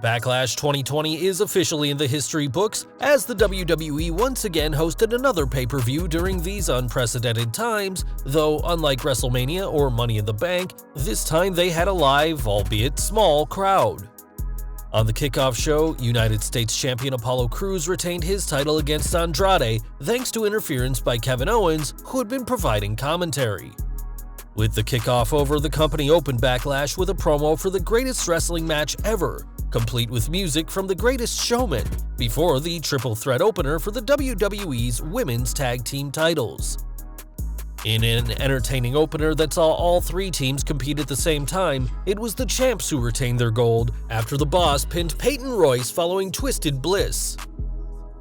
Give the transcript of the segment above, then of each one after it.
Backlash 2020 is officially in the history books as the WWE once again hosted another pay-per-view during these unprecedented times, though unlike WrestleMania or Money in the Bank, this time they had a live, albeit small, crowd. On the kickoff show, United States Champion Apollo Crews retained his title against Andrade thanks to interference by Kevin Owens, who had been providing commentary. With the kickoff over, the company opened Backlash with a promo for the greatest wrestling match ever, complete with music from The Greatest Showman, before the triple threat opener for the WWE's Women's Tag Team titles. In an entertaining opener that saw all three teams compete at the same time, it was the champs who retained their gold after the Boss pinned Peyton Royce following Twisted Bliss.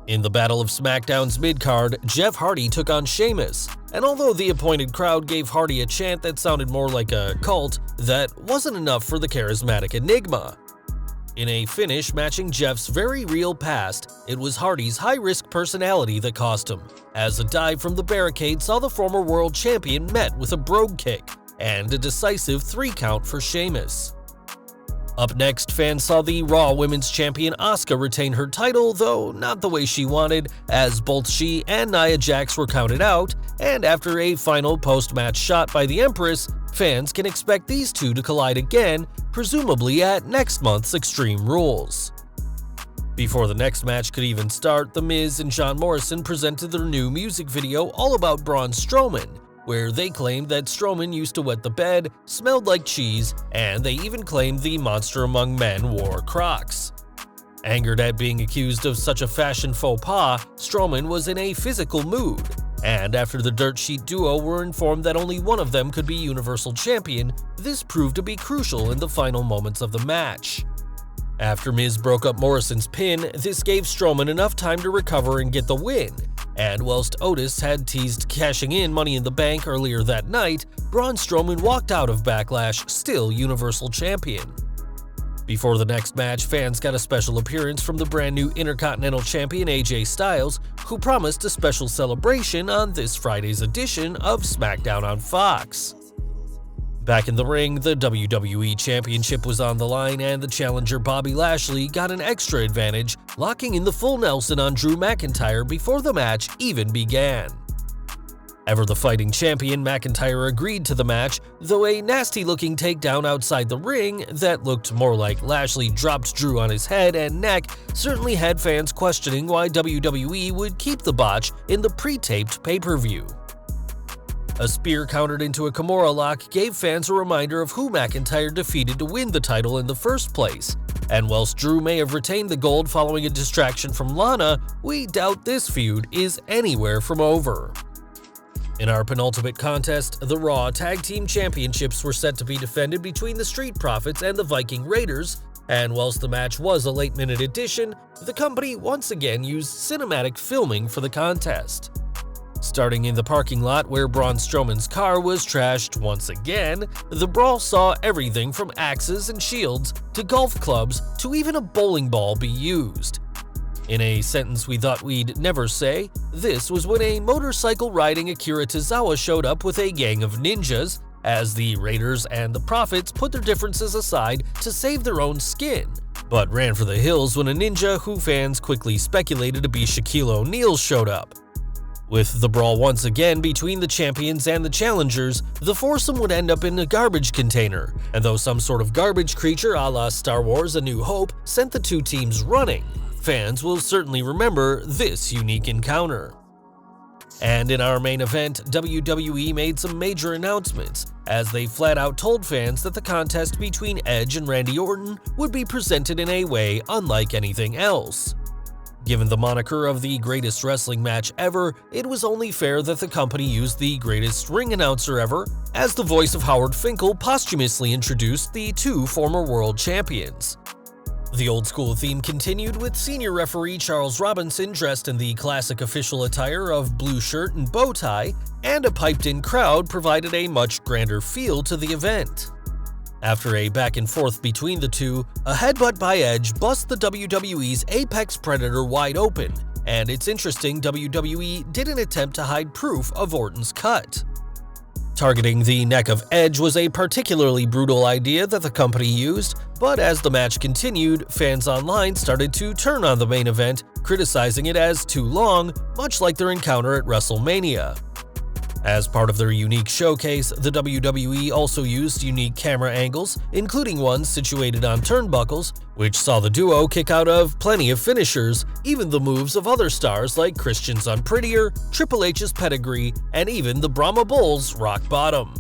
In the Battle of SmackDown's mid-card, Jeff Hardy took on Sheamus, and although the appointed crowd gave Hardy a chant that sounded more like a cult, that wasn't enough for the charismatic Enigma. In a finish matching Jeff's very real past, it was Hardy's high-risk personality that cost him, as a dive from the barricade saw the former world champion met with a brogue kick, and a decisive 3 count for Sheamus. Up next, fans saw the Raw Women's Champion Asuka retain her title, though not the way she wanted, as both she and Nia Jax were counted out, and after a final post-match shot by the Empress, fans can expect these two to collide again, presumably at next month's Extreme Rules. Before the next match could even start, The Miz and John Morrison presented their new music video all about Braun Strowman, where they claimed that Strowman used to wet the bed, smelled like cheese, and they even claimed the monster among men wore Crocs. Angered at being accused of such a fashion faux pas, Strowman was in a physical mood, and after the Dirt Sheet duo were informed that only one of them could be Universal Champion, this proved to be crucial in the final moments of the match. After Miz broke up Morrison's pin, this gave Strowman enough time to recover and get the win, and whilst Otis had teased cashing in Money in the Bank earlier that night, Braun Strowman walked out of Backlash still Universal Champion. Before the next match, fans got a special appearance from the brand new Intercontinental Champion AJ Styles, who promised a special celebration on this Friday's edition of SmackDown on Fox. Back in the ring, the WWE Championship was on the line and the challenger Bobby Lashley got an extra advantage, locking in the full Nelson on Drew McIntyre before the match even began. Ever the fighting champion, McIntyre agreed to the match, though a nasty-looking takedown outside the ring that looked more like Lashley dropped Drew on his head and neck certainly had fans questioning why WWE would keep the botch in the pre-taped pay-per-view. A spear countered into a Kimura lock gave fans a reminder of who McIntyre defeated to win the title in the first place, and whilst Drew may have retained the gold following a distraction from Lana, we doubt this feud is anywhere from over. In our penultimate contest, the Raw Tag Team Championships were set to be defended between the Street Profits and the Viking Raiders, and whilst the match was a late-minute addition, the company once again used cinematic filming for the contest. Starting in the parking lot where Braun Strowman's car was trashed once again, the brawl saw everything from axes and shields to golf clubs to even a bowling ball be used. In a sentence we thought we'd never say, this was when a motorcycle-riding Akira Tozawa showed up with a gang of ninjas, as the Raiders and the Profits put their differences aside to save their own skin, but ran for the hills when a ninja who fans quickly speculated to be Shaquille O'Neal showed up. With the brawl once again between the champions and the challengers, the foursome would end up in a garbage container, and though some sort of garbage creature a la Star Wars A New Hope sent the two teams running, fans will certainly remember this unique encounter. And in our main event, WWE made some major announcements, as they flat out told fans that the contest between Edge and Randy Orton would be presented in a way unlike anything else. Given the moniker of the greatest wrestling match ever, it was only fair that the company used the greatest ring announcer ever, as the voice of Howard Finkel posthumously introduced the two former world champions. The old-school theme continued with senior referee Charles Robinson dressed in the classic official attire of blue shirt and bow tie, and a piped-in crowd provided a much grander feel to the event. After a back-and-forth between the two, a headbutt by Edge busts the WWE's Apex Predator wide open, and it's interesting WWE didn't attempt to hide proof of Orton's cut. Targeting the neck of Edge was a particularly brutal idea that the company used, but as the match continued, fans online started to turn on the main event, criticizing it as too long, much like their encounter at WrestleMania. As part of their unique showcase, the WWE also used unique camera angles, including ones situated on turnbuckles, which saw the duo kick out of plenty of finishers, even the moves of other stars like Christian's Unprettier, Triple H's Pedigree, and even the Brahma Bull's Rock Bottom.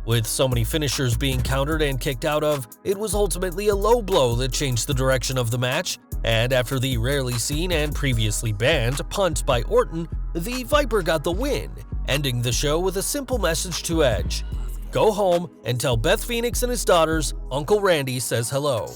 With so many finishers being countered and kicked out of, it was ultimately a low blow that changed the direction of the match, and after the rarely seen and previously banned punt by Orton, the Viper got the win, ending the show with a simple message to Edge: "Go home and tell Beth Phoenix and his daughters Uncle Randy says hello."